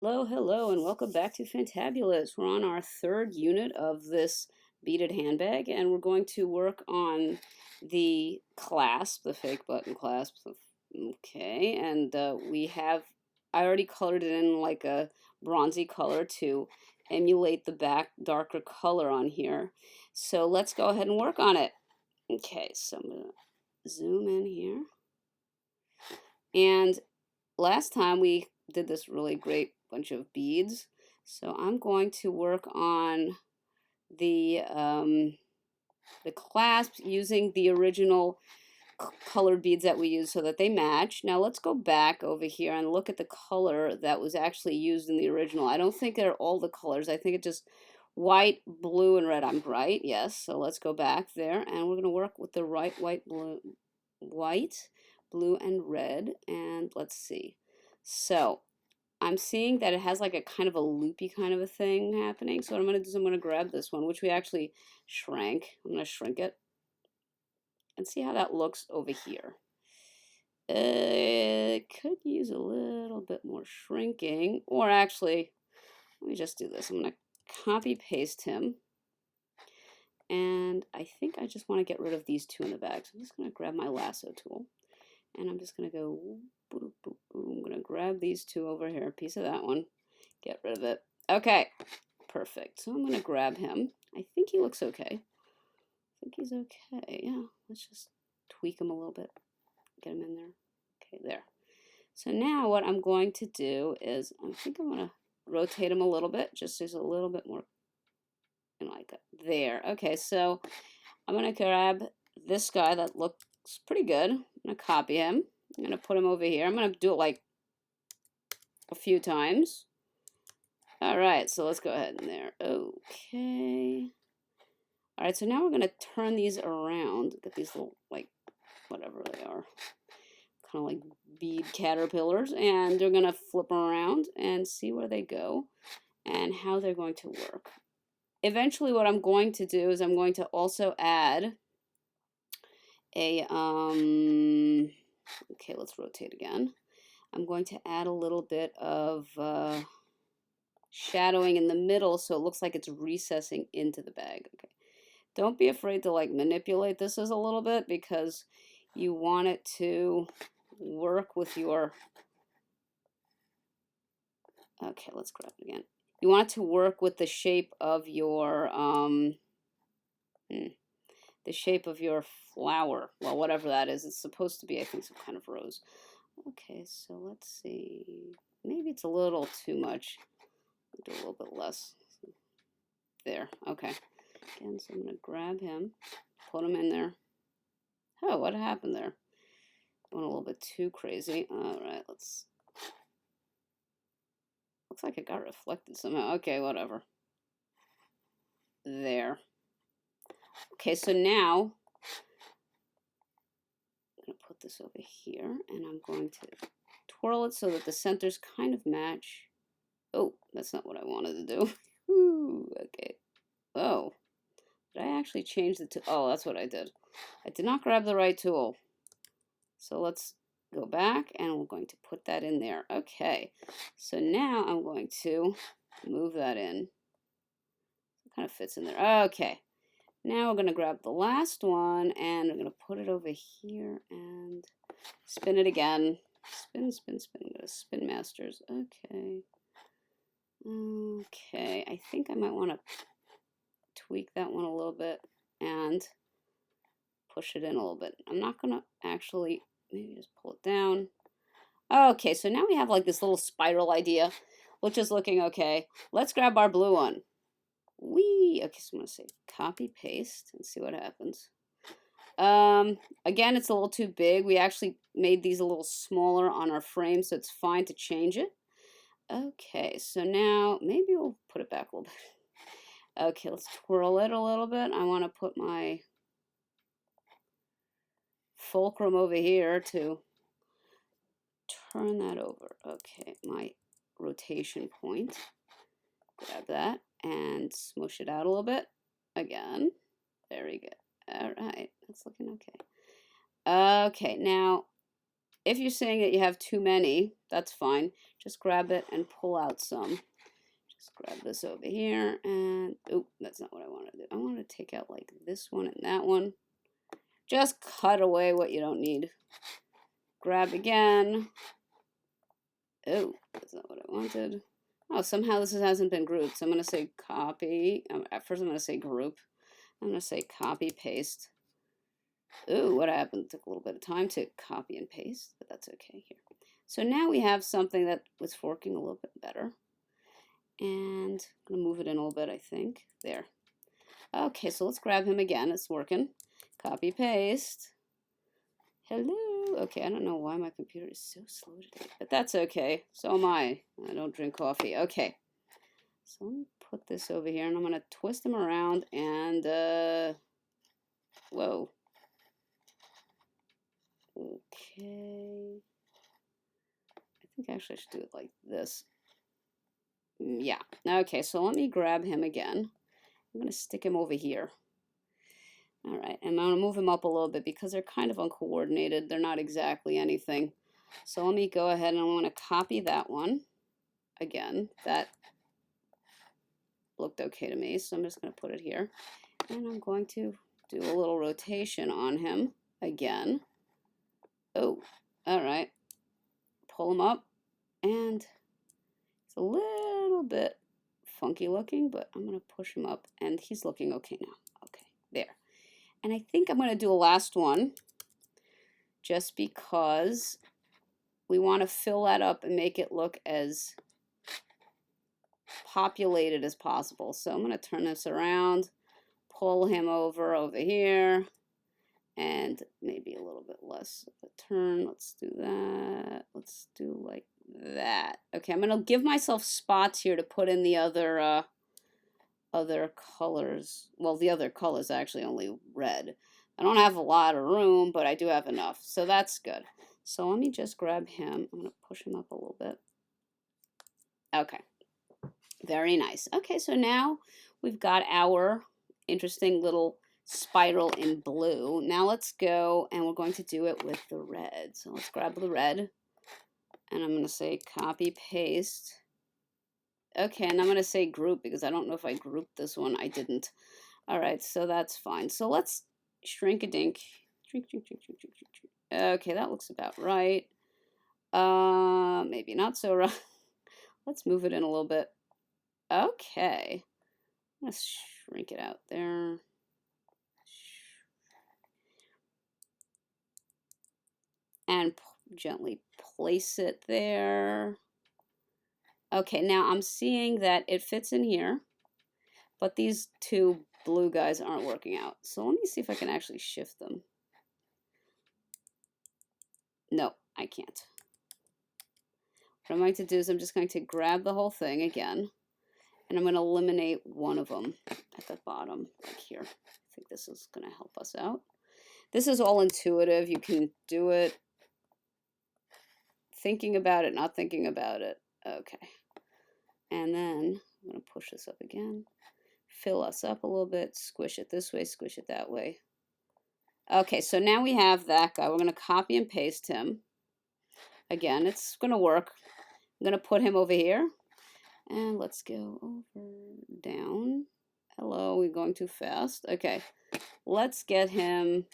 Hello, hello, and welcome back to Fantabulous. We're on our third unit of this beaded handbag, and we're going to work on the clasp, the fake button clasp. Okay, and I already colored it in like a bronzy color to emulate the back darker color on here. So let's go ahead and work on it. Okay, so I'm going to zoom in here. And last time we did this really great bunch of beads, so I'm going to work on the clasps using the original colored beads that we used so that they match. Now let's go back over here and look at the color that was actually used in the original. I don't think they're all the colors. I think it's just white, blue, and red. I'm right, yes. So let's go back there, and we're going to work with the white, blue, and red. And let's see. So I'm seeing that it has like a kind of a loopy kind of a thing happening. So what I'm going to do is I'm going to grab this one, which we actually shrank. I'm going to shrink it and see how that looks over here. It could use a little bit more shrinking, or actually, let me just do this. I'm going to copy paste him. And I think I just want to get rid of these two in the bag. So I'm just going to grab my lasso tool. And I'm just going to go, boop, boop, boop. I'm going to grab these two over here, a piece of that one, get rid of it. Okay, perfect. So I'm going to grab him. I think he looks okay. I think he's okay. Yeah, let's just tweak him a little bit. Get him in there. Okay, there. So now what I'm going to do is, I think I'm going to rotate him a little bit, just so he's a little bit more, like that. There. Okay, so I'm going to grab this guy that looks pretty good. I'm going to copy him. I'm going to put him over here. I'm going to do it like a few times. All right, so let's go ahead in there. Okay. All right, so now we're going to turn these around. Get these little, like, whatever they are. Kind of like bead caterpillars. And they're going to flip around and see where they go and how they're going to work. Eventually what I'm going to do is I'm going to also add a, okay, let's rotate again. I'm going to add a little bit of shadowing in the middle so it looks like it's recessing into the bag. Okay. Don't be afraid to like manipulate this as a little bit because you want it to work with your, okay, let's grab it again. You want it to work with the shape of your, the shape of your flower. Well, whatever that is. It's supposed to be, I think, some kind of rose. Okay, so let's see. Maybe it's a little too much. I'll do a little bit less. There, okay. Again, so I'm going to grab him, put him in there. Oh, what happened there? Went a little bit too crazy. All right, let's... Looks like it got reflected somehow. Okay, whatever. There. Okay, so now I'm going to put this over here, and I'm going to twirl it so that the centers kind of match. Oh, that's not what I wanted to do. Ooh, okay. Oh, did I actually change the tool? Oh, that's what I did. I did not grab the right tool. So let's go back, and we're going to put that in there. Okay, so now I'm going to move that in. It kind of fits in there. Okay, now we're going to grab the last one, and we're going to put it over here and spin it again. Spin, spin, spin. I'm going to spin masters. Okay. Okay, I think I might want to tweak that one a little bit and push it in a little bit. I'm not going to actually, maybe just pull it down. Okay, so now we have like this little spiral idea, which is looking okay. Let's grab our blue one. Whee! Okay, so I'm going to say copy, paste, and see what happens. Again, it's a little too big. We actually made these a little smaller on our frame, so it's fine to change it. Okay, so now maybe we'll put it back a little bit. Okay, let's twirl it a little bit. I want to put my fulcrum over here to turn that over. Okay, my rotation point. Grab that and smush it out a little bit. Again, very good. All right, that's looking okay. Okay, now if you're saying that you have too many, that's fine. Just grab it and pull out some. Just grab this over here and, oh, that's not what I want to do. I want to take out like this one and that one. Just cut away what you don't need. Grab again. Oh, that's not what I wanted. Oh, somehow this hasn't been grouped. So I'm going to say copy. At first I'm going to say group. I'm going to say copy, paste. Ooh, what happened? It took a little bit of time to copy and paste, but that's okay here. So now we have something that was forking a little bit better. And I'm going to move it in a little bit, I think. There. Okay, so let's grab him again. It's working. Copy, paste. Hello. Okay, I don't know why my computer is so slow today, but that's okay. So am I. I don't drink coffee. Okay. So let me put this over here, and I'm going to twist him around, and, whoa. Okay. I think actually I should do it like this. Yeah. Okay, so let me grab him again. I'm going to stick him over here. All right, and I'm going to move him up a little bit because they're kind of uncoordinated. They're not exactly anything. So let me go ahead and I'm going to copy that one. Again, that looked okay to me, so I'm just going to put it here. And I'm going to do a little rotation on him again. Oh, all right. Pull him up, and it's a little bit funky looking, but I'm going to push him up, and he's looking okay now. Okay, there. And I think I'm going to do a last one just because we want to fill that up and make it look as populated as possible. So I'm going to turn this around, pull him over here, and maybe a little bit less of a turn. Let's do that. Let's do like that. Okay, I'm going to give myself spots here to put in the other colors. Well, the other colors actually only red. I don't have a lot of room, but I do have enough, so that's good. So let me just grab him. I'm going to push him up a little bit. Okay, very nice. Okay, so now we've got our interesting little spiral in blue. Now let's go, and we're going to do it with the red. So let's grab the red, and I'm going to say copy, paste. Okay, and I'm going to say group because I don't know if I grouped this one. I didn't. All right, so that's fine. So let's shrink a dink. Shrink, shrink, shrink, shrink, shrink, shrink. Okay, that looks about right. Maybe not so right. Let's move it in a little bit. Okay. Let's shrink it out there. And gently place it there. Okay, now I'm seeing that it fits in here, but these two blue guys aren't working out. So let me see if I can actually shift them. No, I can't. What I'm going to do is I'm just going to grab the whole thing again, and I'm going to eliminate one of them at the bottom, like here. I think this is going to help us out. This is all intuitive. You can do it thinking about it, not thinking about it. Okay. And then I'm going to push this up again, fill us up a little bit, squish it this way, squish it that way. Okay, so now we have that guy. We're going to copy and paste him. Again, it's going to work. I'm going to put him over here. And let's go over, down. Hello, we're going too fast. Okay, let's get him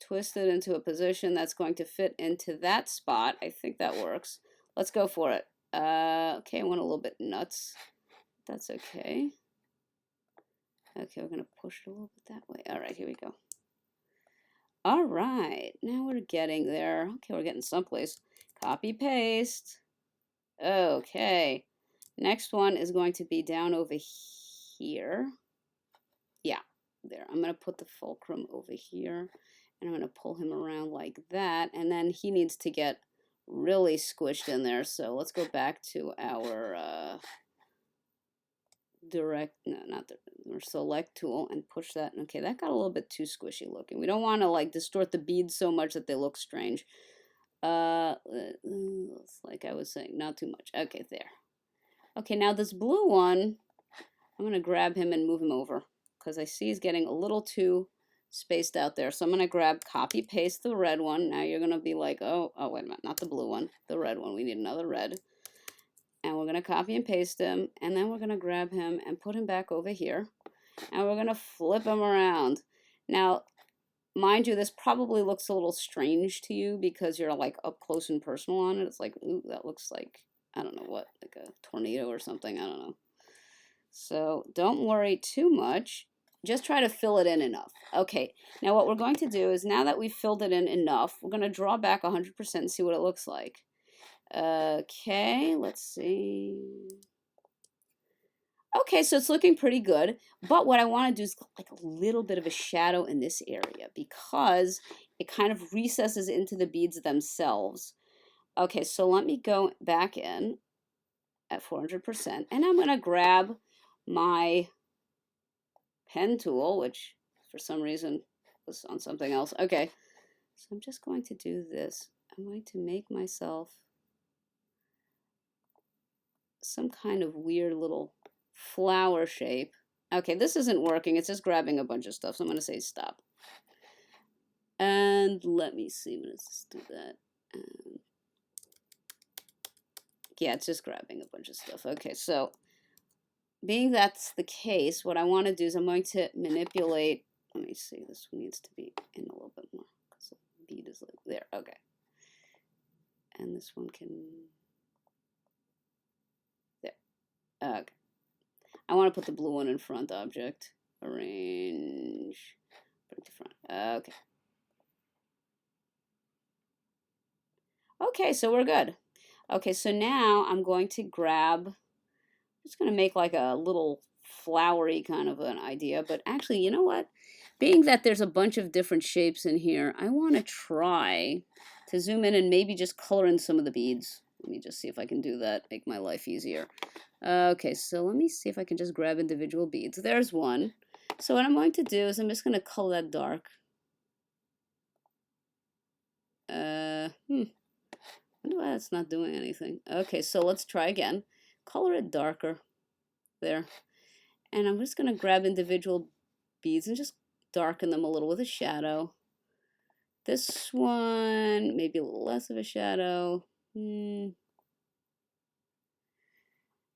twisted into a position that's going to fit into that spot. I think that works. Let's go for it. Okay, I went a little bit nuts. That's okay. Okay, we're going to push it a little bit that way. All right, here we go. All right, now we're getting there. Okay, we're getting someplace. Copy, paste. Okay, next one is going to be down over here. Yeah, there. I'm going to put the fulcrum over here, and I'm going to pull him around like that, and then he needs to get really squished in there. So let's go back to our select tool and push that. Okay, that got a little bit too squishy looking. We don't want to like distort the beads so much that they look strange. It's like I was saying, not too much. Okay, there. Okay, now this blue one, I'm going to grab him and move him over because I see he's getting a little too spaced out there. So I'm going to grab, copy, paste the red one. Now you're going to be like, oh, wait a minute, not the blue one, the red one. We need another red. And we're going to copy and paste him. And then we're going to grab him and put him back over here. And we're going to flip him around. Now, mind you, this probably looks a little strange to you because you're like up close and personal on it. It's like, ooh, that looks like, I don't know what, like a tornado or something. I don't know. So don't worry too much. Just try to fill it in enough. Okay, now what we're going to do is, now that we've filled it in enough, we're going to draw back 100% and see what it looks like. Okay, let's see. Okay, so it's looking pretty good, but what I want to do is like a little bit of a shadow in this area because it kind of recesses into the beads themselves. Okay, so let me go back in at 400%, and I'm going to grab my pen tool, which for some reason was on something else. Okay, so I'm just going to do this. I'm going to make myself some kind of weird little flower shape. Okay, this isn't working. It's just grabbing a bunch of stuff. So I'm going to say stop. And let me see. Let's do that. Yeah, it's just grabbing a bunch of stuff. Okay, so being that's the case, what I want to do is I'm going to manipulate. Let me see. This one needs to be in a little bit more because the bead is like there. Okay. And this one can. There. Okay. I want to put the blue one in front object. Arrange. Put it to front. Okay. Okay, so we're good. Okay, so now I'm going to grab, I'm just going to make like a little flowery kind of an idea, but actually, you know what? Being that there's a bunch of different shapes in here, I want to try to zoom in and maybe just color in some of the beads. Let me just see if I can do that, make my life easier. Okay, so let me see if I can just grab individual beads. There's one. So what I'm going to do is I'm just going to color that dark. I wonder why that's not doing anything. Okay, so let's try again. Color it darker. There. And I'm just going to grab individual beads and just darken them a little with a shadow. This one, maybe a little less of a shadow.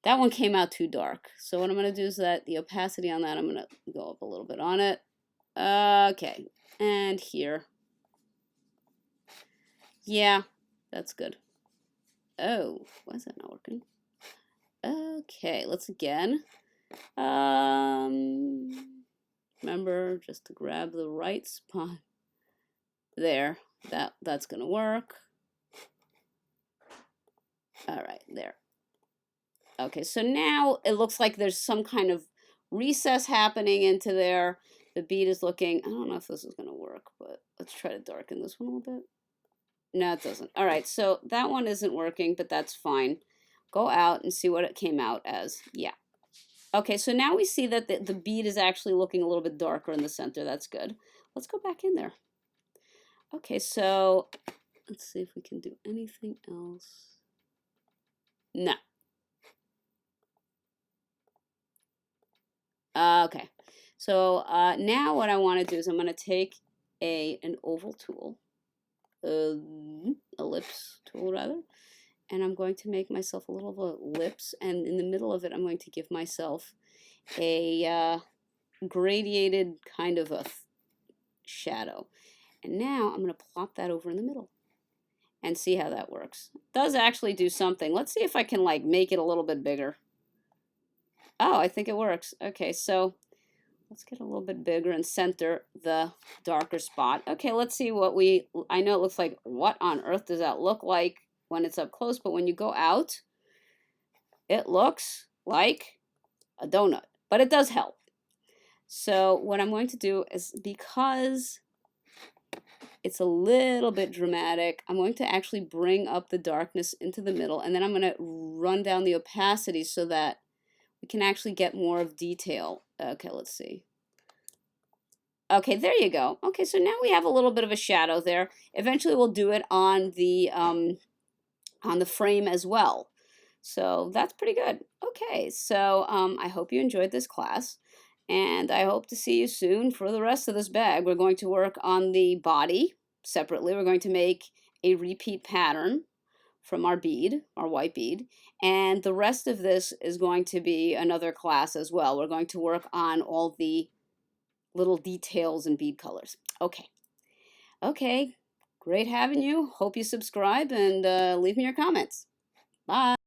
That one came out too dark. So what I'm going to do is that the opacity on that, I'm going to go up a little bit on it. Okay. And here. Yeah, that's good. Oh, why is that not working? Okay, let's again. Remember just to grab the right spot. There. That's going to work. All right, there. Okay, so now it looks like there's some kind of recess happening into there. The bead is looking, I don't know if this is going to work, but let's try to darken this one a little bit. No, it doesn't. All right, so that one isn't working, but that's fine. Go out and see what it came out as. Yeah. Okay, so now we see that the bead is actually looking a little bit darker in the center. That's good. Let's go back in there. Okay, so let's see if we can do anything else. No. Okay, so now what I want to do is I'm going to take an oval tool, ellipse tool rather, and I'm going to make myself a little of an ellipse, and in the middle of it I'm going to give myself a gradiated kind of a shadow. And now I'm going to plop that over in the middle and see how that works. It does actually do something. Let's see if I can like make it a little bit bigger. Oh, I think it works. Okay, so let's get a little bit bigger and center the darker spot. Okay, let's see what I know it looks like, what on earth does that look like when it's up close? But when you go out, it looks like a donut, but it does help. So what I'm going to do is, because it's a little bit dramatic, I'm going to actually bring up the darkness into the middle, and then I'm going to run down the opacity so that we can actually get more of detail. Okay, let's see. Okay, there you go. Okay, so now we have a little bit of a shadow there. Eventually we'll do it on the frame as well. So that's pretty good. Okay, so I hope you enjoyed this class. And I hope to see you soon for the rest of this bag. We're going to work on the body separately. We're going to make a repeat pattern from our bead, our white bead. And the rest of this is going to be another class as well. We're going to work on all the little details and bead colors. Okay. Okay. Great having you. Hope you subscribe and leave me your comments. Bye.